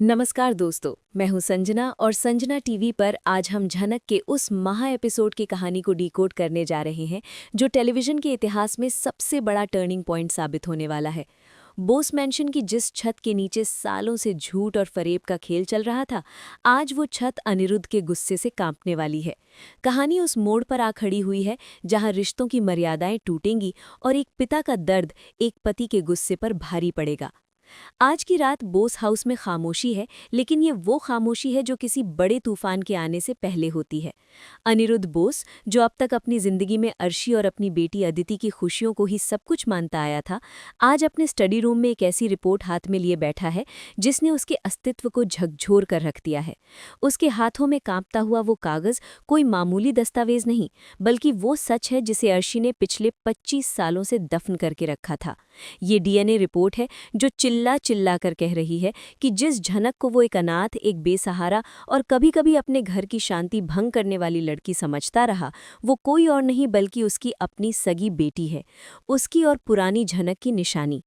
नमस्कार दोस्तों, मैं हूं संजना और संजना टीवी पर आज हम झनक के उस महा एपिसोड की कहानी को डिकोड करने जा रहे हैं जो टेलीविजन के इतिहास में सबसे बड़ा टर्निंग पॉइंट साबित होने वाला है। बोस मैंशन की जिस छत के नीचे सालों से झूठ और फरेब का खेल चल रहा था, आज वो छत अनिरुद्ध के गुस्से से कांपने वाली है। कहानी उस मोड़ पर आ खड़ी हुई है जहां रिश्तों की मर्यादाएं टूटेंगी और एक पिता का दर्द एक पति के गुस्से पर भारी पड़ेगा। आज की रात बोस हाउस में खामोशी है, लेकिन ये वो खामोशी है जो किसी बड़े तूफान के आने से पहले होती है। अनिरुद्ध बोस, जो अब तक अपनी जिंदगी में अर्शी और अपनी बेटी अदिति की खुशियों को ही सब कुछ मानता आया था, आज अपने स्टडी रूम में एक ऐसी रिपोर्ट हाथ में लिए बैठा है जिसने उसके अस्तित्व को झकझोर कर रख दिया है। उसके हाथों में कांपता हुआ वो कागज कोई मामूली दस्तावेज नहीं, बल्कि वो सच है जिसे अर्शी ने पिछले 25 सालों से दफन करके रखा था। ये डीएनए रिपोर्ट है जो चिल्ला चिल्ला कर कह रही है कि जिस झनक को वो एक अनाथ, एक बेसहारा और कभी-कभी अपने घर की शांति भंग करने वाली लड़की समझता रहा, वो कोई और नहीं बल्कि उसकी अपनी सगी बेटी है, उसकी और पुरानी झनक की निशानी।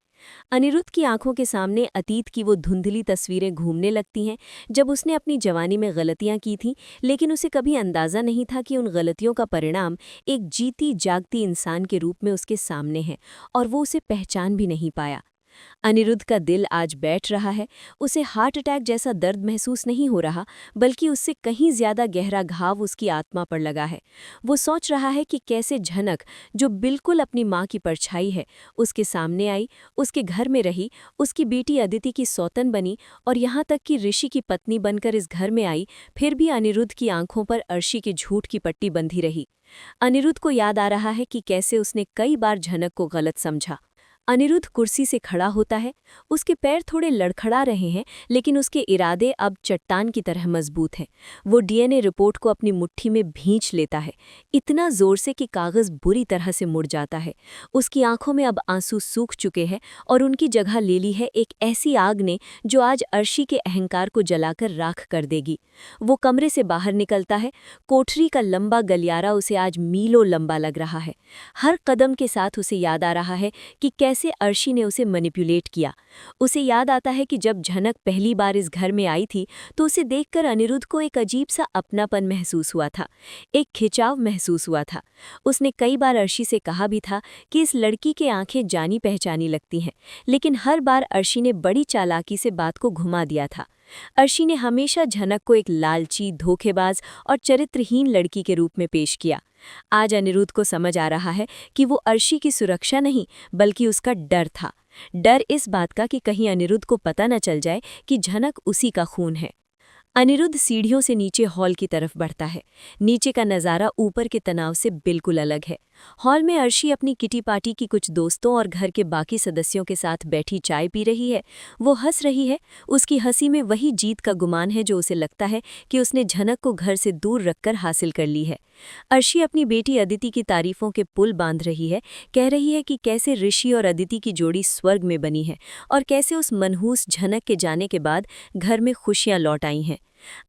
अनिरुद्ध की आंखों के सामने अतीत की वो धुंधली तस्वीरें घूमने लगती हैं, जब उसने अपनी जवानी में गलतियां की थीं, लेकिन उसे कभी अंदाजा नहीं था कि उन गलतियों का परिणाम एक जीती जागती इंसान के रूप में उसके सामने है और वो उसे पहचान भी नहीं पाया। अनिरुद्ध का दिल आज बैठ रहा है। उसे हार्ट अटैक जैसा दर्द महसूस नहीं हो रहा, बल्कि उससे कहीं ज्यादा गहरा घाव उसकी आत्मा पर लगा है। वो सोच रहा है कि कैसे झनक, जो बिल्कुल अपनी माँ की परछाई है, उसके सामने आई, उसके घर में रही, उसकी बेटी अदिति की सौतन बनी और यहाँ तक कि ऋषि की पत्नी बनकर इस घर में आई, फिर भी अनिरुद्ध की आंखों पर अर्शी के झूठ की पट्टी बंधी रही। अनिरुद्ध को याद आ रहा है कि कैसे उसने कई बार झनक को गलत समझा। अनिरुद्ध कुर्सी से खड़ा होता है। उसके पैर थोड़े लड़खड़ा रहे हैं, लेकिन उसके इरादे अब चट्टान की तरह मजबूत हैं। वो डीएनए रिपोर्ट को अपनी मुट्ठी में भींच लेता है, इतना जोर से कि कागज बुरी तरह से मुड़ जाता है। उसकी आंखों में अब आंसू सूख चुके हैं और उनकी जगह ले ली है एक ऐसी आग ने जो आज अर्शी के अहंकार को जलाकर राख कर देगी। वो कमरे से बाहर निकलता है। कोठरी का लंबा गलियारा उसे आज मीलों लंबा लग रहा है। हर कदम के साथ उसे याद आ रहा है कि कैसे अर्शी ने उसे मैनिपुलेट किया। उसे याद आता है कि जब झनक पहली बार इस घर में आई थी तो उसे देखकर अनिरुद्ध को एक अजीब सा अपनापन महसूस हुआ था, एक खिंचाव महसूस हुआ था। उसने कई बार अर्शी से कहा भी था कि इस लड़की के आंखें जानी पहचानी लगती हैं, लेकिन हर बार अर्शी ने बड़ी चालाकी से बात को घुमा दिया था। अर्शी ने हमेशा झनक को एक लालची, धोखेबाज और चरित्रहीन लड़की के रूप में पेश किया। आज अनिरुद्ध को समझ आ रहा है कि वो अर्शी की सुरक्षा नहीं, बल्कि उसका डर था। डर इस बात का कि कहीं अनिरुद्ध को पता न चल जाए कि झनक उसी का खून है। अनिरुद्ध सीढ़ियों से नीचे हॉल की तरफ बढ़ता है। नीचे का नज़ारा ऊपर के तनाव से बिल्कुल अलग है। हॉल में अर्शी अपनी किटी पार्टी की कुछ दोस्तों और घर के बाकी सदस्यों के साथ बैठी चाय पी रही है। वो हंस रही है। उसकी हंसी में वही जीत का गुमान है जो उसे लगता है कि उसने झनक को घर से दूर रखकर हासिल कर ली है। अर्शी अपनी बेटी अदिति की तारीफों के पुल बांध रही है, कह रही है कि कैसे ऋषि और अदिति की जोड़ी स्वर्ग में बनी है और कैसे उस मनहूस झनक के जाने के बाद घर में खुशियां लौट आई हैं।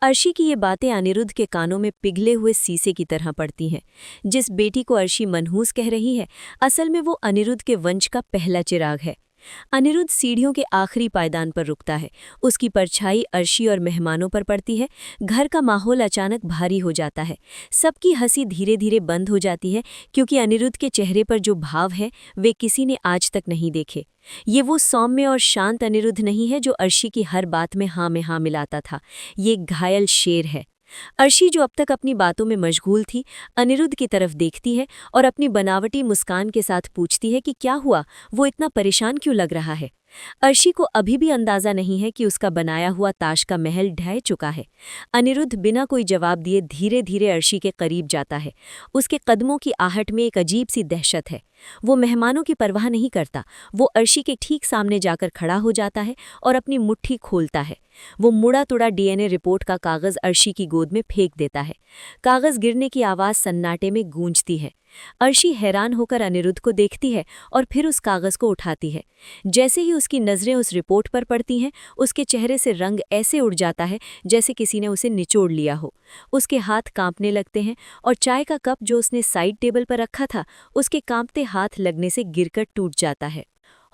अर्शी की ये बातें अनिरुद्ध के कानों में पिघले हुए शीशे की तरह पड़ती हैं। जिस बेटी को अर्शी मनहूस कह रही है, असल में वो अनिरुद्ध के वंश का पहला चिराग है। अनिरुद्ध सीढ़ियों के आखिरी पायदान पर रुकता है। उसकी परछाई अर्शी और मेहमानों पर पड़ती है। घर का माहौल अचानक भारी हो जाता है। सबकी हंसी धीरे धीरे बंद हो जाती है, क्योंकि अनिरुद्ध के चेहरे पर जो भाव है वे किसी ने आज तक नहीं देखे। ये वो सौम्य और शांत अनिरुद्ध नहीं है जो अर्शी की हर बात में हाँ मिलाता था। ये एक घायल शेर है। अर्शी, जो अब तक अपनी बातों में मशगूल थी, अनिरुद्ध की तरफ देखती है और अपनी बनावटी मुस्कान के साथ पूछती है कि क्या हुआ, वो इतना परेशान क्यों लग रहा है। अर्शी को अभी भी अंदाजा नहीं है कि उसका बनाया हुआ ताश का महल ढह चुका है। अनिरुद्ध बिना कोई जवाब दिए धीरे धीरे अर्शी के करीब जाता है। उसके कदमों की आहट में एक अजीब सी दहशत है। वो मेहमानों की परवाह नहीं करता। वो अर्शी के ठीक सामने जाकर खड़ा हो जाता है और अपनी मुट्ठी खोलता है। वो मुड़ा तुड़ा डीएनए रिपोर्ट का कागज अर्शी की गोद में फेंक देता है। कागज गिरने की आवाज़ सन्नाटे में गूंजती है। अर्शी हैरान होकर अनिरुद्ध को देखती है और फिर उस कागज को उठाती है। जैसे ही उसकी नज़रें उस रिपोर्ट पर पड़ती हैं, उसके चेहरे से रंग ऐसे उड़ जाता है जैसे किसी ने उसे निचोड़ लिया हो। उसके हाथ कांपने लगते हैं और चाय का कप जो उसने साइड टेबल पर रखा था, उसके कांपते हाथ लगने से गिरकर टूट जाता है।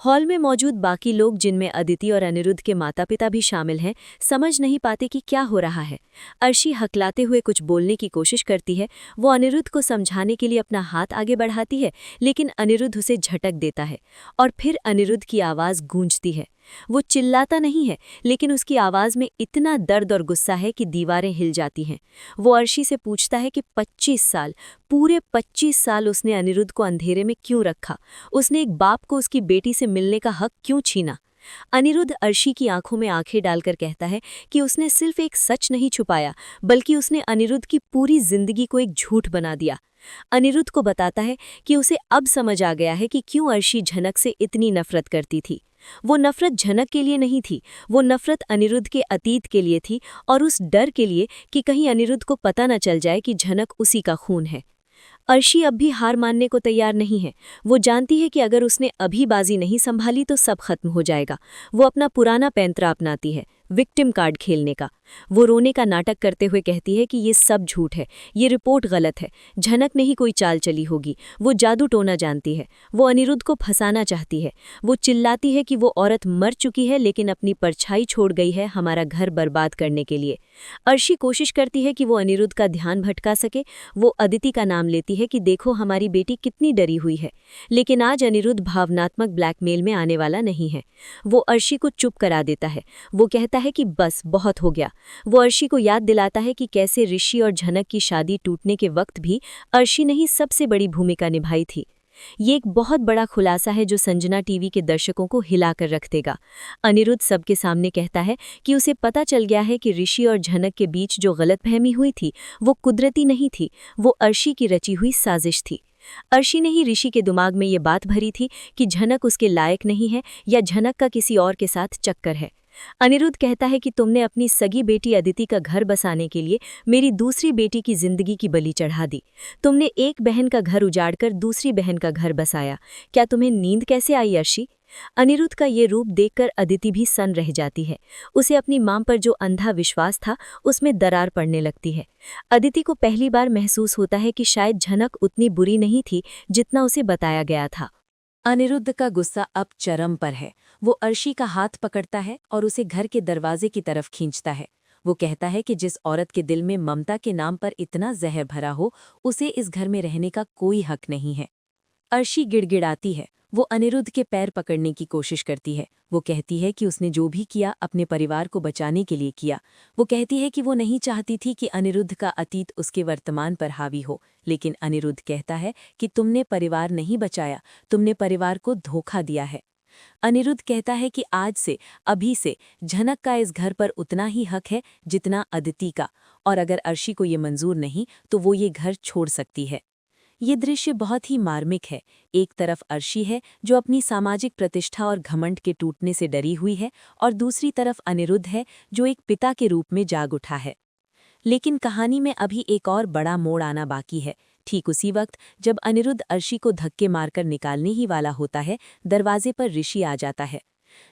हॉल में मौजूद बाकी लोग, जिनमें अदिति और अनिरुद्ध के माता पिता भी शामिल हैं, समझ नहीं पाते कि क्या हो रहा है। अर्शी हकलाते हुए कुछ बोलने की कोशिश करती है। वो अनिरुद्ध को समझाने के लिए अपना हाथ आगे बढ़ाती है, लेकिन अनिरुद्ध उसे झटक देता है और फिर अनिरुद्ध की आवाज़ गूंजती है। वो चिल्लाता नहीं है, लेकिन उसकी आवाज़ में इतना दर्द और गुस्सा है कि दीवारें हिल जाती हैं। वो अर्शी से पूछता है कि 25 साल, पूरे 25 साल उसने अनिरुद्ध को अंधेरे में क्यों रखा? उसने एक बाप को उसकी बेटी से मिलने का हक क्यों छीना? अनिरुद्ध अर्शी की आंखों में आंखें डालकर कहता है कि उसने सिर्फ एक सच नहीं छुपाया, बल्कि उसने अनिरुद्ध की पूरी जिंदगी को एक झूठ बना दिया। अनिरुद्ध को बताता है कि उसे अब समझ आ गया है कि क्यों अर्शी झनक से इतनी नफरत करती थी। वो नफरत झनक के लिए नहीं थी, वो नफरत अनिरुद्ध के अतीत के लिए थी, और उस डर के लिए कि कहीं अनिरुद्ध को पता न चल जाए कि झनक उसी का खून है। अर्शी अब भी हार मानने को तैयार नहीं है। वो जानती है कि अगर उसने अभी बाजी नहीं संभाली तो सब खत्म हो जाएगा। वो अपना पुराना पैंतरा अपनाती है, विक्टिम कार्ड खेलने का। वो रोने का नाटक करते हुए कहती है कि ये सब झूठ है, ये रिपोर्ट गलत है, झनक ने ही कोई चाल चली होगी, वो जादू टोना जानती है, वो अनिरुद्ध को फंसाना चाहती है। वो चिल्लाती है कि वो औरत मर चुकी है, लेकिन अपनी परछाई छोड़ गई है हमारा घर बर्बाद करने के लिए। अर्शी कोशिश करती है कि वो अनिरुद्ध का ध्यान भटका सके। वो अदिति का नाम लेती है कि देखो हमारी बेटी कितनी डरी हुई है, लेकिन आज अनिरुद्ध भावनात्मक ब्लैकमेल में आने वाला नहीं है। वो अर्शी को चुप करा देता है। वो कहता है कि बस बहुत हो गया। वो अर्शी को याद दिलाता है कि कैसे ऋषि और झनक की शादी टूटने के वक्त भी अर्शी ने ही सबसे बड़ी भूमिका निभाई थी। ये एक बहुत बड़ा खुलासा है जो संजना टीवी के दर्शकों को हिलाकर रख देगा। अनिरुद्ध सबके सामने कहता है कि उसे पता चल गया है कि ऋषि और झनक के बीच जो गलतफहमी हुई थी वो कुदरती नहीं थी, वो अर्शी की रची हुई साजिश थी। अर्शी ने ही ऋषि के दिमाग में ये बात भरी थी कि झनक उसके लायक नहीं है या झनक का किसी और के साथ चक्कर है। अनिरुद्ध कहता है कि तुमने अपनी सगी बेटी अदिति का घर बसाने के लिए मेरी दूसरी बेटी की जिंदगी की बलि चढ़ा दी। तुमने एक बहन का घर उजाड़कर दूसरी बहन का घर बसाया। क्या तुम्हें नींद कैसे आई अर्शी? अनिरुद्ध का ये रूप देखकर अदिति भी सन्न रह जाती है। उसे अपनी मां पर जो अंधा विश्वास था उसमें दरार पड़ने लगती है। अदिति को पहली बार महसूस होता है कि शायद झनक उतनी बुरी नहीं थी जितना उसे बताया गया था। अनिरुद्ध का गुस्सा अब चरम पर है। वो अर्शी का हाथ पकड़ता है और उसे घर के दरवाजे की तरफ खींचता है। वो कहता है कि जिस औरत के दिल में ममता के नाम पर इतना जहर भरा हो, उसे इस घर में रहने का कोई हक नहीं है। अर्शी गिड़गिड़ाती है। वो अनिरुद्ध के पैर पकड़ने की कोशिश करती है। वो कहती है कि उसने जो भी किया अपने परिवार को बचाने के लिए किया। वो कहती है कि वो नहीं चाहती थी कि अनिरुद्ध का अतीत उसके वर्तमान पर हावी हो, लेकिन अनिरुद्ध कहता है कि तुमने परिवार नहीं बचाया, तुमने परिवार को धोखा दिया है। अनिरुद्ध कहता है कि आज से, अभी से झनक का इस घर पर उतना ही हक है जितना अदिति का, और अगर अर्शी को ये मंजूर नहीं तो वो ये घर छोड़ सकती है। ये दृश्य बहुत ही मार्मिक है। एक तरफ अर्शी है जो अपनी सामाजिक प्रतिष्ठा और घमंड के टूटने से डरी हुई है, और दूसरी तरफ अनिरुद्ध है जो एक पिता के रूप में जाग उठा है। लेकिन कहानी में अभी एक और बड़ा मोड़ आना बाकी है। ठीक उसी वक्त जब अनिरुद्ध अर्शी को धक्के मारकर निकालने ही वाला होता है, दरवाजे पर ऋषि आ जाता है।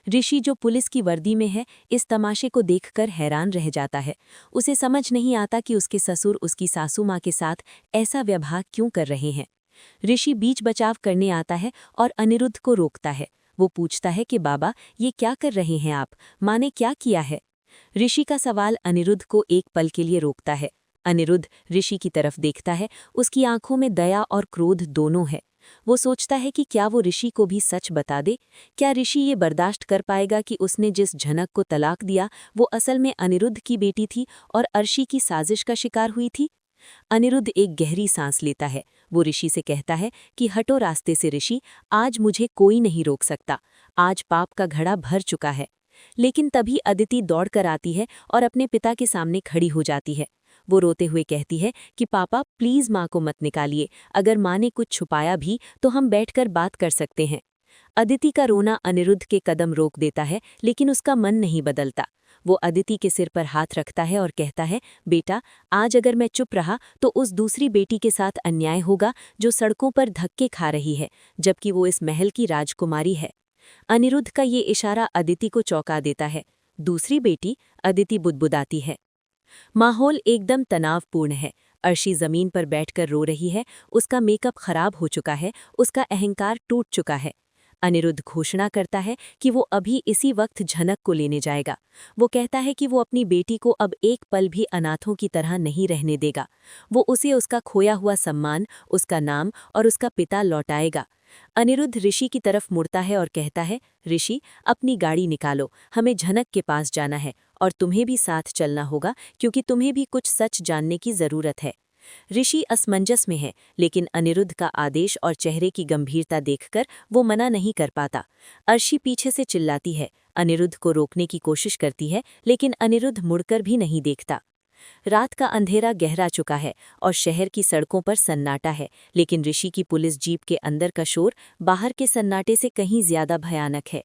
ऋषि, जो पुलिस की वर्दी में है, इस तमाशे को देखकर हैरान रह जाता है। उसे समझ नहीं आता कि उसके ससुर उसकी सासू माँ के साथ ऐसा व्यवहार क्यों कर रहे हैं। ऋषि बीच बचाव करने आता है और अनिरुद्ध को रोकता है। वो पूछता है कि बाबा, ये क्या कर रहे हैं आप? माँ ने क्या किया है? ऋषि का सवाल अनिरुद्ध को एक पल के लिए रोकता है। अनिरुद्ध ऋषि की तरफ देखता है। उसकी आंखों में दया और क्रोध दोनों है। वो सोचता है कि क्या वो ऋषि को भी सच बता दे? क्या ऋषि ये बर्दाश्त कर पाएगा कि उसने जिस झनक को तलाक दिया वो असल में अनिरुद्ध की बेटी थी और अर्शी की साजिश का शिकार हुई थी? अनिरुद्ध एक गहरी सांस लेता है। वो ऋषि से कहता है कि हटो रास्ते से ऋषि, आज मुझे कोई नहीं रोक सकता। आज पाप का घड़ा भर चुका है। लेकिन तभी अदिति दौड़कर आती है और अपने पिता के सामने खड़ी हो जाती है। वो रोते हुए कहती है कि पापा प्लीज माँ को मत निकालिए, अगर माँ ने कुछ छुपाया भी तो हम बैठकर बात कर सकते हैं। अदिति का रोना अनिरुद्ध के कदम रोक देता है, लेकिन उसका मन नहीं बदलता। वो अदिति के सिर पर हाथ रखता है और कहता है, बेटा, आज अगर मैं चुप रहा तो उस दूसरी बेटी के साथ अन्याय होगा जो सड़कों पर धक्के खा रही है, जबकि वो इस महल की राजकुमारी है। अनिरुद्ध का ये इशारा अदिति को चौंका देता है। दूसरी बेटी? अदिति बुदबुदाती है। माहौल एकदम तनावपूर्ण है। अर्शी जमीन पर बैठकर रो रही है। उसका मेकअप खराब हो चुका है, उसका अहंकार टूट चुका है। अनिरुद्ध घोषणा करता है कि वो अभी इसी वक्त झनक को लेने जाएगा। वो कहता है कि वो अपनी बेटी को अब एक पल भी अनाथों की तरह नहीं रहने देगा। वो उसे उसका खोया हुआ सम्मान, उसका नाम और उसका पिता लौटाएगा। अनिरुद्ध ऋषि की तरफ मुड़ता है और कहता है, ऋषि, अपनी गाड़ी निकालो, हमें झनक के पास जाना है और तुम्हें भी साथ चलना होगा क्योंकि तुम्हें भी कुछ सच जानने की जरूरत है। ऋषि असमंजस में है, लेकिन अनिरुद्ध का आदेश और चेहरे की गंभीरता देखकर वो मना नहीं कर पाता। अर्शी पीछे से चिल्लाती है, अनिरुद्ध को रोकने की कोशिश करती है, लेकिन अनिरुद्ध मुड़कर भी नहीं देखता। रात का अंधेरा गहरा चुका है और शहर की सड़कों पर सन्नाटा है, लेकिन ऋषि की पुलिस जीप के अंदर का शोर बाहर के सन्नाटे से कहीं ज्यादा भयानक है।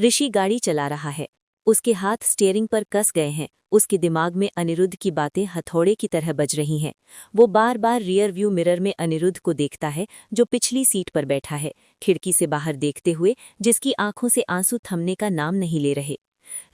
ऋषि गाड़ी चला रहा है, उसके हाथ स्टीयरिंग पर कस गए हैं। उसके दिमाग में अनिरुद्ध की बातें हथौड़े की तरह बज रही हैं। वो बार बार रियर व्यू मिरर में अनिरुद्ध को देखता है, जो पिछली सीट पर बैठा है, खिड़की से बाहर देखते हुए, जिसकी आंखों से आंसू थमने का नाम नहीं ले रहे।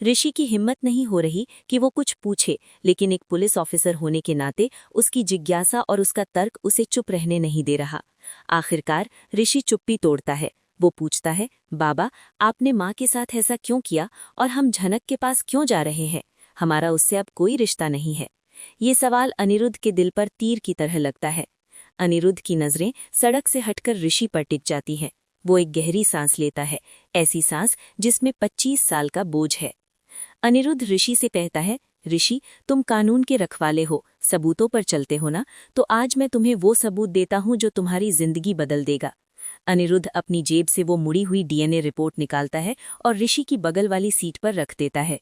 ऋषि की हिम्मत नहीं हो रही कि वो कुछ पूछे, लेकिन एक पुलिस ऑफिसर होने के नाते उसकी जिज्ञासा और उसका तर्क उसे चुप रहने नहीं दे रहा। आखिरकार ऋषि चुप्पी तोड़ता है। वो पूछता है, बाबा, आपने माँ के साथ ऐसा क्यों किया और हम झनक के पास क्यों जा रहे हैं? हमारा उससे अब कोई रिश्ता नहीं है। ये सवाल अनिरुद्ध के दिल पर तीर की तरह लगता है। अनिरुद्ध की नजरें सड़क से हटकर ऋषि पर टिक जाती हैं। वो एक गहरी सांस लेता है, ऐसी सांस जिसमें 25 साल का बोझ है। अनिरुद्ध ऋषि से कहता है, ऋषि, तुम कानून के रखवाले हो, सबूतों पर चलते हो ना, तो आज मैं तुम्हें वो सबूत देता हूँ जो तुम्हारी जिंदगी बदल देगा। अनिरुद्ध अपनी जेब से वो मुड़ी हुई डीएनए रिपोर्ट निकालता है और ऋषि की बगल वाली सीट पर रख देता है।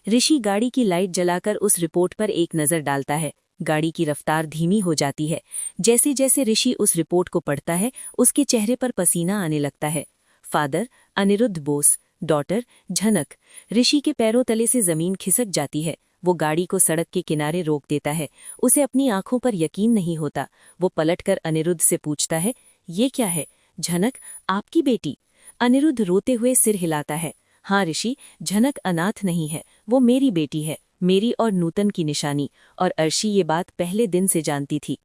ऋषि गाड़ी की लाइट जलाकर उस रिपोर्ट पर एक नज़र डालता है। गाड़ी की रफ्तार धीमी हो जाती है। जैसे जैसे ऋषि उस रिपोर्ट को पढ़ता है, उसके चेहरे पर पसीना आने लगता है। फादर अनिरुद्ध बोस, डॉटर झनक। ऋषि के पैरों तले से जमीन खिसक जाती है। वो गाड़ी को सड़क के किनारे रोक देता है। उसे अपनी आंखों पर यकीन नहीं होता। वो पलटकर अनिरुद्ध से पूछता है, ये क्या है? झनक आपकी बेटी? अनिरुद्ध रोते हुए सिर हिलाता है। हाँ ऋषि, झनक अनाथ नहीं है, वो मेरी बेटी है, मेरी और नूतन की निशानी। और अर्शी ये बात पहले दिन से जानती थी।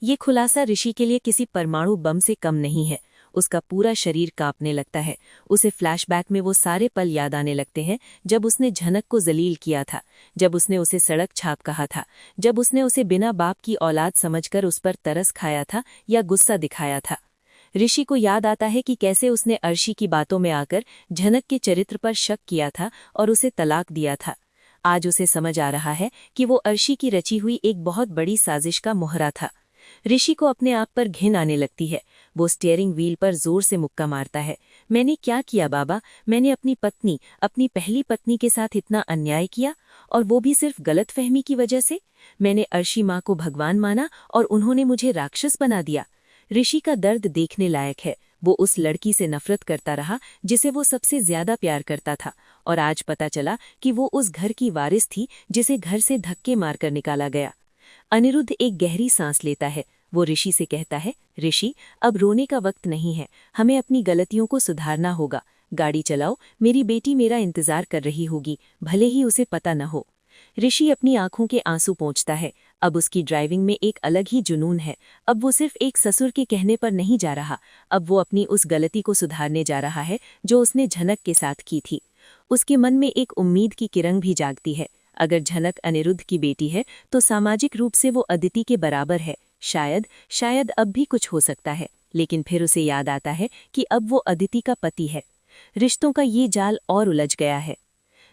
ये खुलासा ऋषि के लिए किसी परमाणु बम से कम नहीं है। उसका पूरा शरीर कांपने लगता है। उसे फ्लैशबैक में वो सारे पल याद आने लगते हैं, जब उसने झनक को जलील किया था, जब उसने उसे सड़क छाप कहा था, जब उसने उसे बिना बाप की औलाद समझकर उस पर तरस खाया था या गुस्सा दिखाया था। ऋषि को याद आता है कि कैसे उसने अर्शी की बातों में आकर झनक के चरित्र पर शक किया था और उसे तलाक दिया था। आज उसे समझ आ रहा है कि वो अर्शी की रची हुई एक बहुत बड़ी साजिश का मोहरा था। ऋषि को अपने आप पर घिन आने लगती है। वो स्टीयरिंग व्हील पर जोर से मुक्का मारता है। मैंने क्या किया बाबा? मैंने अपनी पत्नी, अपनी पहली पत्नी के साथ इतना अन्याय किया, और वो भी सिर्फ गलतफहमी की वजह से? मैंने अर्शी माँ को भगवान माना और उन्होंने मुझे राक्षस बना दिया। ऋषि का दर्द देखने लायक है। वो उस लड़की से नफरत करता रहा जिसे वो सबसे ज्यादा प्यार करता था, और आज पता चला कि वो उस घर की वारिस थी जिसे घर से धक्के मारकर निकाला गया। अनिरुद्ध एक गहरी सांस लेता है। वो ऋषि से कहता है, ऋषि, अब रोने का वक्त नहीं है, हमें अपनी गलतियों को सुधारना होगा। गाड़ी चलाओ, मेरी बेटी मेरा इंतजार कर रही होगी, भले ही उसे पता न हो। ऋषि अपनी आंखों के आंसू पोंछता है। अब उसकी ड्राइविंग में एक अलग ही जुनून है। अब वो सिर्फ एक ससुर के कहने पर नहीं जा रहा, अब वो अपनी उस गलती को सुधारने जा रहा है जो उसने झनक के साथ की थी। उसके मन में एक उम्मीद की किरण भी जागती है। अगर झनक अनिरुद्ध की बेटी है तो सामाजिक रूप से वो अदिति के बराबर है। शायद अब भी कुछ हो सकता है। लेकिन फिर उसे याद आता है कि अब वो अदिति का पति है। रिश्तों का ये जाल और उलझ गया है।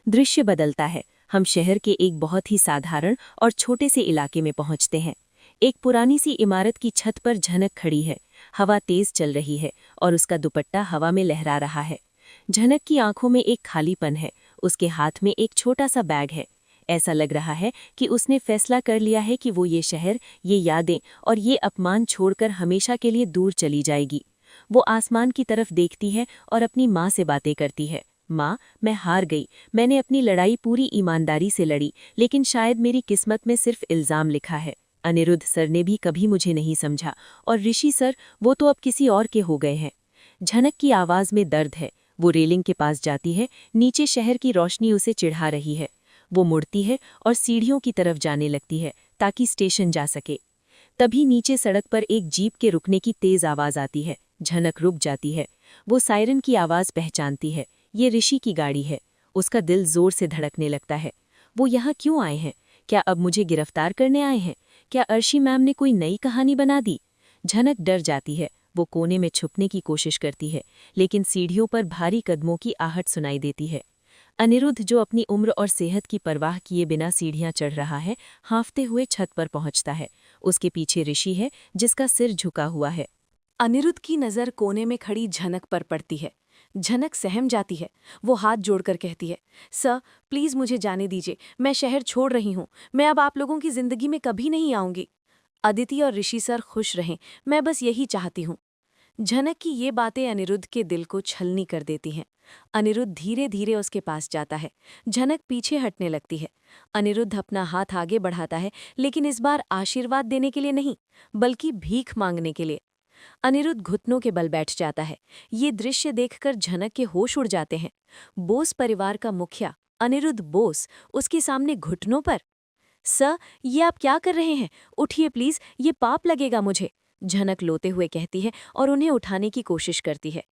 दृश्य बदलता है। हम शहर के एक बहुत ही साधारण और छोटे से इलाके में पहुंचते हैं। एक पुरानी सी इमारत की छत पर झनक खड़ी है। हवा तेज चल रही है और उसका दुपट्टा हवा में लहरा रहा है। झनक की आंखों में एक खालीपन है। उसके हाथ में एक छोटा सा बैग है। ऐसा लग रहा है कि उसने फैसला कर लिया है कि वो ये शहर, ये यादें और ये अपमान छोड़कर हमेशा के लिए दूर चली जाएगी। वो आसमान की तरफ देखती है और अपनी माँ से बातें करती है। माँ, मैं हार गई। मैंने अपनी लड़ाई पूरी ईमानदारी से लड़ी, लेकिन शायद मेरी किस्मत में सिर्फ इल्जाम लिखा है। अनिरुद्ध सर ने भी कभी मुझे नहीं समझा, और ऋषि सर, वो तो अब किसी और के हो गए हैं। झनक की आवाज में दर्द है। वो रेलिंग के पास जाती है। नीचे शहर की रोशनी उसे चिढ़ा रही है। वो मुड़ती है और सीढ़ियों की तरफ जाने लगती है ताकि स्टेशन जा सके। तभी नीचे सड़क पर एक जीप के रुकने की तेज आवाज आती है। झनक रुक जाती है। वो सायरन की आवाज़ पहचानती है। ये ऋषि की गाड़ी है। उसका दिल जोर से धड़कने लगता है। वो यहाँ क्यों आए हैं? क्या अब मुझे गिरफ्तार करने आए हैं? क्या अर्शी मैम ने कोई नई कहानी बना दी? झनक डर जाती है। वो कोने में छुपने की कोशिश करती है, लेकिन सीढ़ियों पर भारी कदमों की आहट सुनाई देती है। अनिरुद्ध, जो अपनी उम्र और सेहत की परवाह किए बिना सीढ़ियां चढ़ रहा है, हाँफते हुए छत पर पहुंचता है। उसके पीछे ऋषि है, जिसका सिर झुका हुआ है। अनिरुद्ध की नज़र कोने में खड़ी झनक पर पड़ती है। झनक सहम जाती है। वो हाथ जोड़कर कहती है, सर प्लीज़ मुझे जाने दीजिए, मैं शहर छोड़ रही हूँ। मैं अब आप लोगों की ज़िंदगी में कभी नहीं आऊँगी। अदिति और ऋषि सर खुश रहें, मैं बस यही चाहती हूँ। झनक की ये बातें अनिरुद्ध के दिल को छलनी कर देती हैं। अनिरुद्ध धीरे धीरे उसके पास जाता है। झनक पीछे हटने लगती है। अनिरुद्ध अपना हाथ आगे बढ़ाता है, लेकिन इस बार आशीर्वाद देने के लिए नहीं, बल्कि भीख मांगने के लिए। अनिरुद्ध घुटनों के बल बैठ जाता है। ये दृश्य देखकर झनक के होश उड़ जाते हैं। बोस परिवार का मुखिया अनिरुद्ध बोस उसके सामने घुटनों पर। सर, ये आप क्या कर रहे हैं? उठिए प्लीज, ये पाप लगेगा मुझे, झनक लोते हुए कहती है और उन्हें उठाने की कोशिश करती है।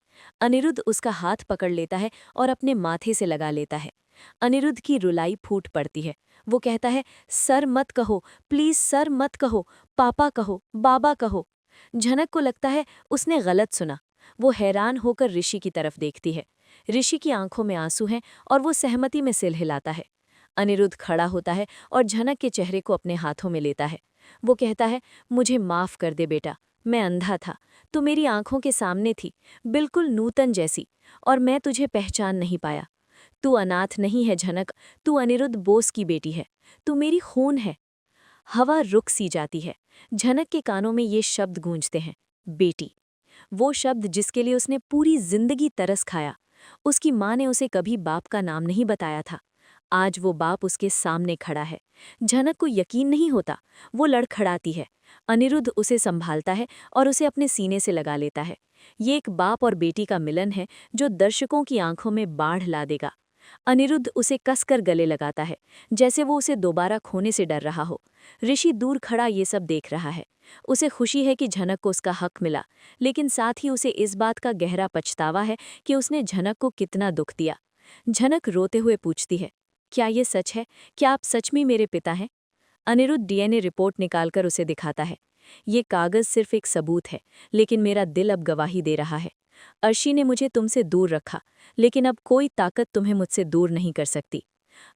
अनिरुद्ध उसका हाथ पकड़ लेता है और अपने माथे से लगा लेता है। अनिरुद्ध की रुलाई फूट पड़ती है। वो कहता है, सर मत कहो, प्लीज सर मत कहो, पापा कहो, बाबा कहो। झनक को लगता है उसने गलत सुना। वो हैरान होकर ऋषि की तरफ देखती है। ऋषि की आंखों में आंसू हैं और वो सहमति में सिर हिलाता है। अनिरुद्ध खड़ा होता है और झनक के चेहरे को अपने हाथों में लेता है। वो कहता है, मुझे माफ़ कर दे बेटा, मैं अंधा था। तू मेरी आंखों के सामने थी, बिल्कुल नूतन जैसी, और मैं तुझे पहचान नहीं पाया। तू अनाथ नहीं है झनक, तू अनिरुद्ध बोस की बेटी है। तू मेरी खून है। हवा रुक सी जाती है। झनक के कानों में ये शब्द गूंजते हैं, बेटी। वो शब्द जिसके लिए उसने पूरी जिंदगी तरस खाया। उसकी माँ ने उसे कभी बाप का नाम नहीं बताया था। आज वो बाप उसके सामने खड़ा है। झनक को यकीन नहीं होता। वो लड़खड़ाती है। अनिरुद्ध उसे संभालता है और उसे अपने सीने से लगा लेता है। ये एक बाप और बेटी का मिलन है जो दर्शकों की आंखों में बाढ़ ला देगा। अनिरुद्ध उसे कसकर गले लगाता है, जैसे वो उसे दोबारा खोने से डर रहा हो। ऋषि दूर खड़ा ये सब देख रहा है। उसे खुशी है कि झनक को उसका हक मिला, लेकिन साथ ही उसे इस बात का गहरा पछतावा है कि उसने झनक को कितना दुख दिया। झनक रोते हुए पूछती है, क्या ये सच है? क्या आप सच में मेरे पिता हैं? अनिरुद्ध डीएनए रिपोर्ट निकालकर उसे दिखाता है। ये कागज सिर्फ एक सबूत है, लेकिन मेरा दिल अब गवाही दे रहा है। अर्शी ने मुझे तुमसे दूर रखा, लेकिन अब कोई ताकत तुम्हें मुझसे दूर नहीं कर सकती।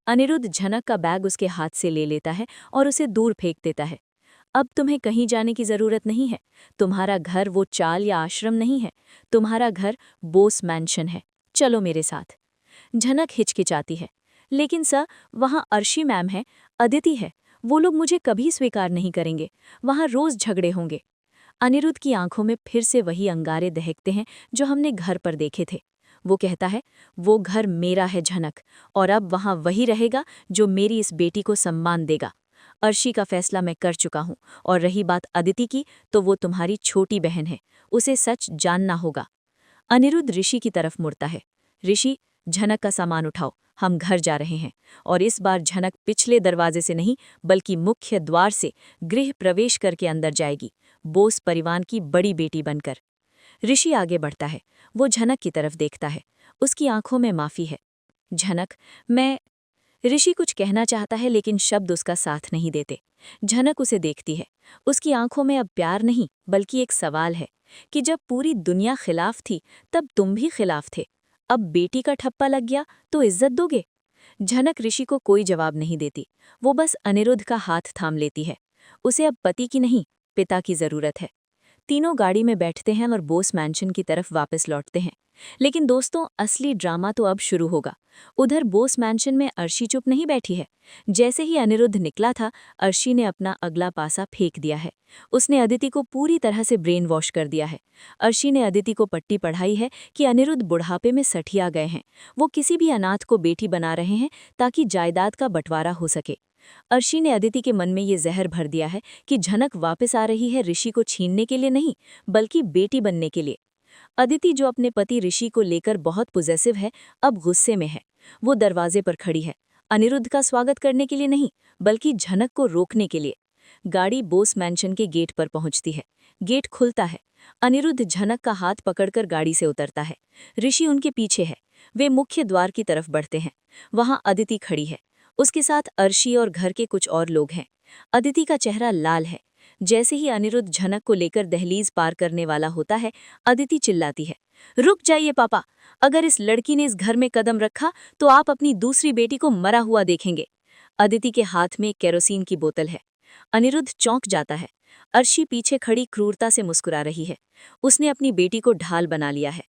अनिरुद्ध झनक का बैग उसके हाथ से ले लेता है और उसे दूर फेंक देता है। अब तुम्हें कहीं जाने की जरूरत नहीं है। तुम्हारा घर वो चाल या आश्रम नहीं है। तुम्हारा घर बोस मैंशन है। चलो मेरे साथ। झनक हिचकिचाती है, लेकिन सर, वहाँ अर्शी मैम है, अदिति है। वो लोग मुझे कभी स्वीकार नहीं करेंगे। वहाँ रोज झगड़े होंगे। अनिरुद्ध की आंखों में फिर से वही अंगारे दहकते हैं जो हमने घर पर देखे थे। वो कहता है, वो घर मेरा है झनक, और अब वहाँ वही रहेगा जो मेरी इस बेटी को सम्मान देगा। अर्शी का फैसला मैं कर चुका हूँ, और रही बात अदिति की, तो वो तुम्हारी छोटी बहन है। उसे सच जानना होगा। अनिरुद्ध ऋषि की तरफ मुड़ता है। ऋषि, झनक का सामान उठाओ, हम घर जा रहे हैं। और इस बार झनक पिछले दरवाजे से नहीं, बल्कि मुख्य द्वार से गृह प्रवेश करके अंदर जाएगी, बोस परिवार की बड़ी बेटी बनकर। ऋषि आगे बढ़ता है। वो झनक की तरफ देखता है। उसकी आंखों में माफी है। झनक, मैं... ऋषि कुछ कहना चाहता है, लेकिन शब्द उसका साथ नहीं देते। झनक उसे देखती है। उसकी आंखों में अब प्यार नहीं, बल्कि एक सवाल है कि जब पूरी दुनिया खिलाफ थी, तब तुम भी खिलाफ थे। अब बेटी का ठप्पा लग गया तो इज्जत दोगे? झनक ऋषि को कोई जवाब नहीं देती। वो बस अनिरुद्ध का हाथ थाम लेती है। उसे अब पति की नहीं, पिता की जरूरत है। तीनों गाड़ी में बैठते हैं और बोस मैंशन की तरफ वापस लौटते हैं। लेकिन दोस्तों, असली ड्रामा तो अब शुरू होगा। उधर बोस मैंशन में अर्शी चुप नहीं बैठी है। जैसे ही अनिरुद्ध निकला था, अर्शी ने अपना अगला पासा फेंक दिया है। उसने अदिति को पूरी तरह से ब्रेन वॉश कर दिया है। अर्शी ने अदिति को पट्टी पढ़ाई है कि अनिरुद्ध बुढ़ापे में सठिया गए हैं। वो किसी भी अनाथ को बेटी बना रहे हैं ताकि जायदाद का बंटवारा हो सके। अर्शी ने अदिति के मन में ये जहर भर दिया है कि झनक वापस आ रही है ऋषि को छीनने के लिए नहीं, बल्कि बेटी बनने के लिए। अदिति, जो अपने पति ऋषि को लेकर बहुत पॉजिटिव है, अब गुस्से में है। वो दरवाजे पर खड़ी है, अनिरुद्ध का स्वागत करने के लिए नहीं, बल्कि झनक को रोकने के लिए। गाड़ी बोस मैंशन के गेट पर पहुंचती है। गेट खुलता है। अनिरुद्ध झनक का हाथ पकड़कर गाड़ी से उतरता है। ऋषि उनके पीछे है। वे मुख्य द्वार की तरफ बढ़ते हैं। वहां अदिति खड़ी है। उसके साथ अर्शी और घर के कुछ और लोग हैं। अदिति का चेहरा लाल है। जैसे ही अनिरुद्ध झनक को लेकर दहलीज पार करने वाला होता है, अदिति चिल्लाती है, रुक जाइए पापा, अगर इस लड़की ने इस घर में कदम रखा तो आप अपनी दूसरी बेटी को मरा हुआ देखेंगे। अदिति के हाथ में एक केरोसिन की बोतल है। अनिरुद्ध चौंक जाता है। अर्शी पीछे खड़ी क्रूरता से मुस्कुरा रही है। उसने अपनी बेटी को ढाल बना लिया है।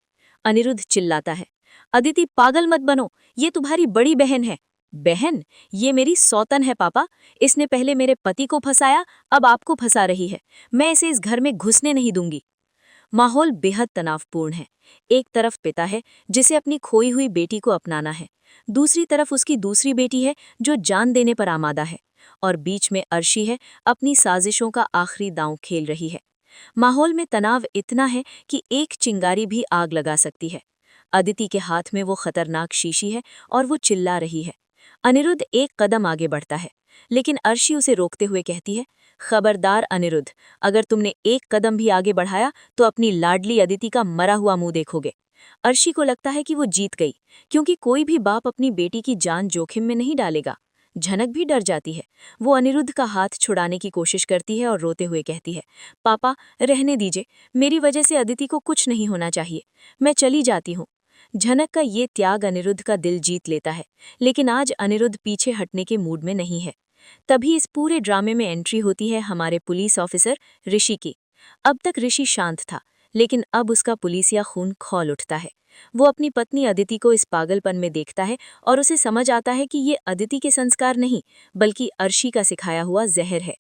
अनिरुद्ध चिल्लाता है, अदिति पागल मत बनो, ये तुम्हारी बड़ी बहन है। बहन? ये मेरी सौतन है पापा। इसने पहले मेरे पति को फंसाया, अब आपको फंसा रही है। मैं इसे इस घर में घुसने नहीं दूंगी। माहौल बेहद तनावपूर्ण है। एक तरफ पिता है जिसे अपनी खोई हुई बेटी को अपनाना है, दूसरी तरफ उसकी दूसरी बेटी है जो जान देने पर आमादा है, और बीच में अर्शी है, अपनी साजिशों का आखिरी दांव खेल रही है। माहौल में तनाव इतना है कि एक चिंगारी भी आग लगा सकती है। अदिति के हाथ में वो खतरनाक शीशी है और वो चिल्ला रही है। अनिरुद्ध एक कदम आगे बढ़ता है, लेकिन अर्शी उसे रोकते हुए कहती है, खबरदार अनिरुद्ध, अगर तुमने एक कदम भी आगे बढ़ाया तो अपनी लाडली अदिति का मरा हुआ मुंह देखोगे। अर्शी को लगता है कि वो जीत गई, क्योंकि कोई भी बाप अपनी बेटी की जान जोखिम में नहीं डालेगा। झनक भी डर जाती है। वो अनिरुद्ध का हाथ छुड़ाने की कोशिश करती है और रोते हुए कहती है, पापा रहने दीजिए, मेरी वजह से अदिति को कुछ नहीं होना चाहिए, मैं चली जाती हूँ। झनक का ये त्याग अनिरुद्ध का दिल जीत लेता है, लेकिन आज अनिरुद्ध पीछे हटने के मूड में नहीं है। तभी इस पूरे ड्रामे में एंट्री होती है हमारे पुलिस ऑफिसर ऋषि की। अब तक ऋषि शांत था, लेकिन अब उसका पुलिसिया खून खौल उठता है। वो अपनी पत्नी अदिति को इस पागलपन में देखता है और उसे समझ आता है कि ये अदिति के संस्कार नहीं, बल्कि अर्शी का सिखाया हुआ जहर है।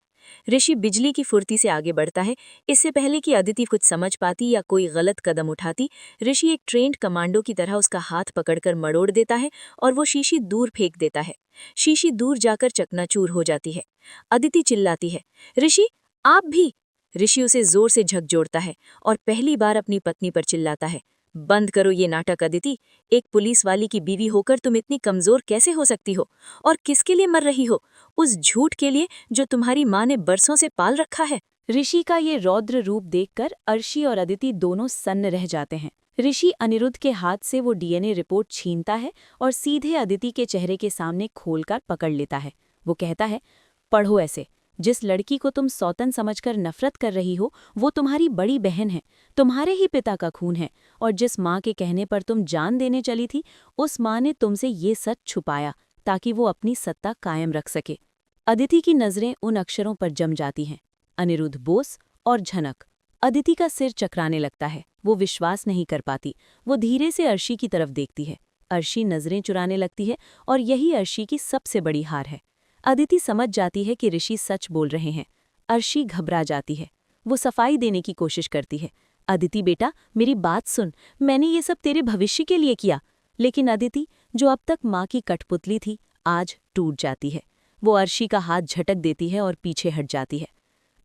ऋषि बिजली की फुर्ती से आगे बढ़ता है। इससे पहले कि अदिति कुछ समझ पाती या कोई गलत कदम उठाती, ऋषि एक ट्रेंड कमांडो की तरह उसका हाथ पकड़कर मड़ोड़ देता है और वो शीशी दूर फेंक देता है। शीशी दूर जाकर चकनाचूर हो जाती है। अदिति चिल्लाती है, ऋषि आप भी। ऋषि उसे जोर से झकझोरता है और पहली बार अपनी पत्नी पर चिल्लाता है, बंद करो ये नाटक अदिति, एक पुलिस वाली की बीवी होकर तुम इतनी कमजोर कैसे हो सकती हो, और किसके लिए मर रही हो? उस झूठ के लिए जो तुम्हारी माँ ने बरसों से पाल रखा है। ऋषि का ये रौद्र रूप देखकर अर्शी और अदिति दोनों सन्न रह जाते हैं। ऋषि अनिरुद्ध के हाथ से वो डीएनए रिपोर्ट छीनता है और सीधे अदिति के चेहरे के सामने खोलकर पकड़ लेता है। वो कहता है, पढ़ो ऐसे, जिस लड़की को तुम सौतन समझकर नफरत कर रही हो वो तुम्हारी बड़ी बहन है, तुम्हारे ही पिता का खून है, और जिस माँ के कहने पर तुम जान देने चली थी, उस माँ ने तुमसे ये सच छुपाया ताकि वो अपनी सत्ता कायम रख सके। अदिति की नज़रें उन अक्षरों पर जम जाती हैं, अनिरुद्ध बोस और झनक। अदिति का सिर चकराने लगता है। वो विश्वास नहीं कर पाती। वो धीरे से अर्शी की तरफ देखती है। अर्शी नज़रें चुराने लगती है और यही अर्शी की सबसे बड़ी हार है। अदिति समझ जाती है कि ऋषि सच बोल रहे हैं। अर्शी घबरा जाती है। वो सफाई देने की कोशिश करती है, अदिति बेटा मेरी बात सुन, मैंने ये सब तेरे भविष्य के लिए किया। लेकिन अदिति, जो अब तक माँ की कठपुतली थी, आज टूट जाती है। वो अर्शी का हाथ झटक देती है और पीछे हट जाती है।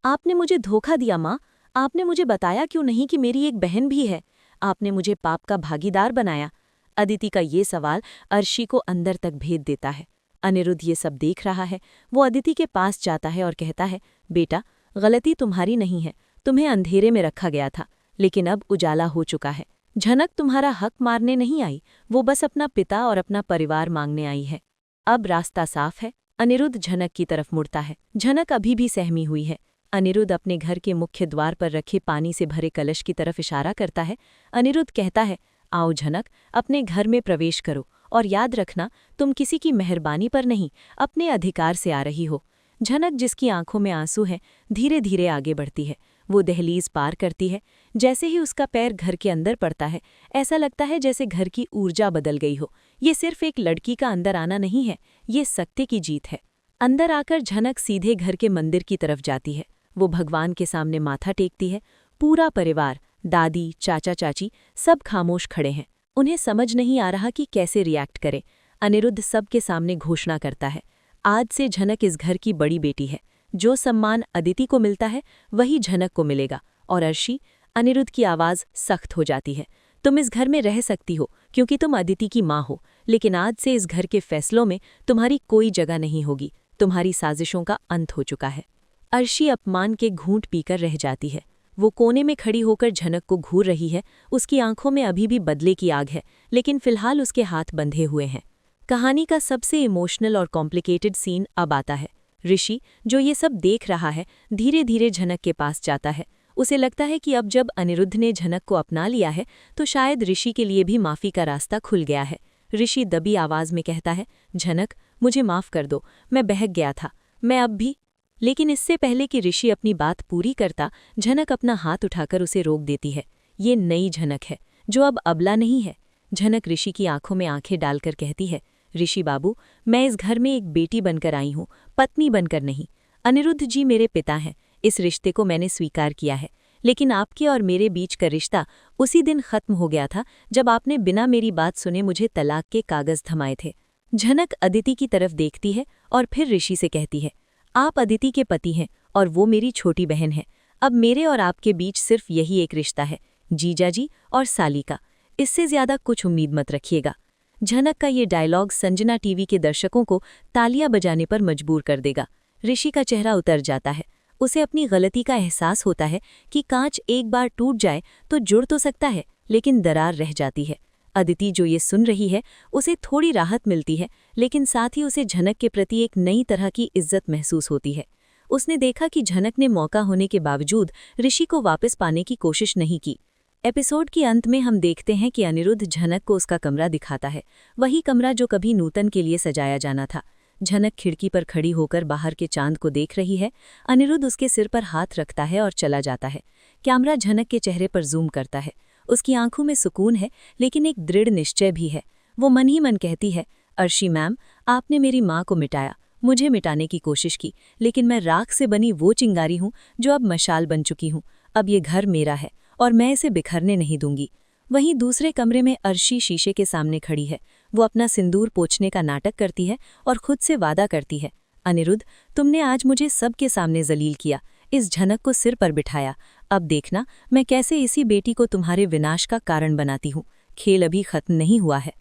आपने मुझे धोखा दिया माँ, आपने मुझे बताया क्यों नहीं कि मेरी एक बहन भी है? आपने मुझे पाप का भागीदार बनाया। अदिति का ये सवाल अर्शी को अंदर तक भेद देता है। अनिरुद्ध ये सब देख रहा है। वो अदिति के पास जाता है और कहता है, बेटा गलती तुम्हारी नहीं है, तुम्हें अंधेरे में रखा गया था, लेकिन अब उजाला हो चुका है। झनक तुम्हारा हक मारने नहीं आई, वो बस अपना पिता और अपना परिवार मांगने आई है। अब रास्ता साफ है। अनिरुद्ध झनक की तरफ मुड़ता है। झनक अभी भी सहमी हुई है। अनिरुद्ध अपने घर के मुख्य द्वार पर रखे पानी से भरे कलश की तरफ इशारा करता है। अनिरुद्ध कहता है, आओ झनक, अपने घर में प्रवेश करो और याद रखना, तुम किसी की मेहरबानी पर नहीं, अपने अधिकार से आ रही हो। झनक, जिसकी आंखों में आंसू हैं, धीरे धीरे आगे बढ़ती है। वो दहलीज पार करती है। जैसे ही उसका पैर घर के अंदर पड़ता है, ऐसा लगता है जैसे घर की ऊर्जा बदल गई हो। ये सिर्फ एक लड़की का अंदर आना नहीं है, ये सत्य की जीत है। अंदर आकर झनक सीधे घर के मंदिर की तरफ जाती है। वो भगवान के सामने माथा टेकती है। पूरा परिवार, दादी, चाचा चाची, सब खामोश खड़े हैं। उन्हें समझ नहीं आ रहा कि कैसे रिएक्ट करे। अनिरुद्ध सबके सामने घोषणा करता है, आज से झनक इस घर की बड़ी बेटी है। जो सम्मान अदिति को मिलता है वही झनक को मिलेगा। और अर्शी, अनिरुद्ध की आवाज़ सख्त हो जाती है, तुम इस घर में रह सकती हो क्योंकि तुम अदिति की माँ हो, लेकिन आज से इस घर के फैसलों में तुम्हारी कोई जगह नहीं होगी। तुम्हारी साजिशों का अंत हो चुका है। अर्शी अपमान के घूंट पीकर रह जाती है। वो कोने में खड़ी होकर झनक को घूर रही है। उसकी आंखों में अभी भी बदले की आग है, लेकिन फिलहाल उसके हाथ बंधे हुए हैं। कहानी का सबसे इमोशनल और कॉम्प्लिकेटेड सीन अब आता है। ऋषि, जो ये सब देख रहा है, धीरे धीरे झनक के पास जाता है। उसे लगता है कि अब जब अनिरुद्ध ने झनक को अपना लिया है तो शायद ऋषि के लिए भी माफ़ी का रास्ता खुल गया है। ऋषि दबी आवाज़ में कहता है, झनक, मुझे माफ़ कर दो, मैं बहक गया था, मैं अब भी। लेकिन इससे पहले कि ऋषि अपनी बात पूरी करता, झनक अपना हाथ उठाकर उसे रोक देती है। ये नई झनक है, जो अब अबला नहीं है। झनक ऋषि की आंखों में आंखें डालकर कहती है, ऋषि बाबू, मैं इस घर में एक बेटी बनकर आई हूँ, पत्नी बनकर नहीं। अनिरुद्ध जी मेरे पिता हैं, इस रिश्ते को मैंने स्वीकार किया है। लेकिन आपके और मेरे बीच का रिश्ता उसी दिन खत्म हो गया था जब आपने बिना मेरी बात सुने मुझे तलाक के कागज थमाए थे। झनक अदिति की तरफ देखती है और फिर ऋषि से कहती है, आप अदिति के पति हैं और वो मेरी छोटी बहन है। अब मेरे और आपके बीच सिर्फ यही एक रिश्ता है, जीजाजी और साली का। इससे ज्यादा कुछ उम्मीद मत रखिएगा। झनक का ये डायलॉग संजना टीवी के दर्शकों को तालियां बजाने पर मजबूर कर देगा। ऋषि का चेहरा उतर जाता है। उसे अपनी गलती का एहसास होता है कि कांच एक बार टूट जाए तो जुड़ तो सकता है, लेकिन दरार रह जाती है। अदिति, जो ये सुन रही है, उसे थोड़ी राहत मिलती है, लेकिन साथ ही उसे झनक के प्रति एक नई तरह की इज्जत महसूस होती है। उसने देखा कि झनक ने मौका होने के बावजूद ऋषि को वापस पाने की कोशिश नहीं की। एपिसोड के अंत में हम देखते हैं कि अनिरुद्ध झनक को उसका कमरा दिखाता है, वही कमरा जो कभी नूतन के लिए सजाया जाना था। झनक खिड़की पर खड़ी होकर बाहर के चांद को देख रही है। अनिरुद्ध उसके सिर पर हाथ रखता है और चला जाता है। कैमरा झनक के चेहरे पर जूम करता है। उसकी आंखों में सुकून है, लेकिन एक दृढ़ निश्चय भी है। वो मन ही मन कहती है, अर्शी मैम, आपने मेरी माँ को मिटाया, मुझे मिटाने की कोशिश की, लेकिन मैं राख से बनी वो चिंगारी हूँ जो अब मशाल बन चुकी हूँ। अब ये घर मेरा है और मैं इसे बिखरने नहीं दूंगी। वहीं दूसरे कमरे में अर्शी शीशे के सामने खड़ी है। वो अपना सिंदूर पोंछने का नाटक करती है और खुद से वादा करती है, अनिरुद्ध, तुमने आज मुझे सबके सामने जलील किया, इस झनक को सिर पर बिठाया। अब देखना मैं कैसे इसी बेटी को तुम्हारे विनाश का कारण बनाती हूँ। खेल अभी खत्म नहीं हुआ है।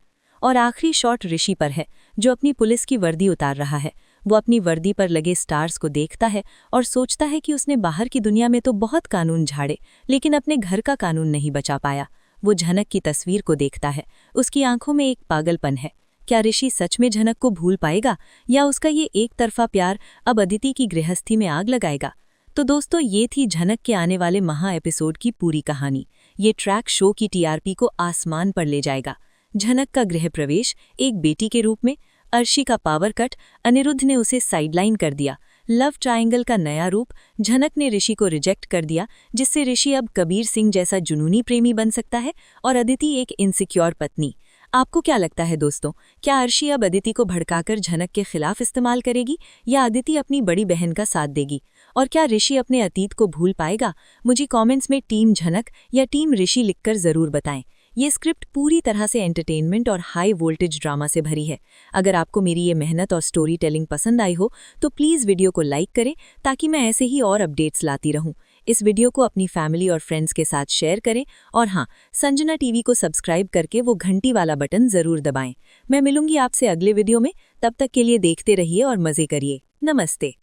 और आखिरी शॉट ऋषि पर है, जो अपनी पुलिस की वर्दी उतार रहा है। वो अपनी वर्दी पर लगे स्टार्स को देखता है और सोचता है कि उसने बाहर की दुनिया में तो बहुत कानून झाड़े, लेकिन अपने घर का कानून नहीं बचा पाया। वो झनक की तस्वीर को देखता है। उसकी आंखों में एक पागलपन है। क्या ऋषि सच में झनक को भूल पाएगा, या उसका ये एक तरफा प्यार अब अदिति की गृहस्थी में आग लगाएगा? तो दोस्तों, ये थी झनक के आने वाले महा एपिसोड की पूरी कहानी। ये ट्रैक शो की टीआरपी को आसमान पर ले जाएगा। झनक का गृह प्रवेश एक बेटी के रूप में, अर्शी का पावर कट, अनिरुद्ध ने उसे साइडलाइन कर दिया, लव ट्रायंगल का नया रूप, झनक ने ऋषि को रिजेक्ट कर दिया, जिससे ऋषि अब कबीर सिंह जैसा जुनूनी प्रेमी बन सकता है, और अदिति एक इनसिक्योर पत्नी। आपको क्या लगता है दोस्तों, क्या अर्शी अब अदिति को भड़काकर झनक के खिलाफ इस्तेमाल करेगी, या अदिति अपनी बड़ी बहन का साथ देगी? और क्या ऋषि अपने अतीत को भूल पाएगा? मुझे कमेंट्स में टीम झनक या टीम ऋषि लिखकर जरूर बताएं। ये स्क्रिप्ट पूरी तरह से एंटरटेनमेंट और हाई वोल्टेज ड्रामा से भरी है। अगर आपको मेरी ये मेहनत और स्टोरी टेलिंग पसंद आई हो तो प्लीज़ वीडियो को लाइक करें, ताकि मैं ऐसे ही और अपडेट्स लाती रहूं। इस वीडियो को अपनी फैमिली और फ्रेंड्स के साथ शेयर करें, और हाँ, संजना टीवी को सब्सक्राइब करके वो घंटी वाला बटन ज़रूर दबाएं। मैं मिलूंगी आपसे अगले वीडियो में। तब तक के लिए देखते रहिए और मज़े करिए। नमस्ते।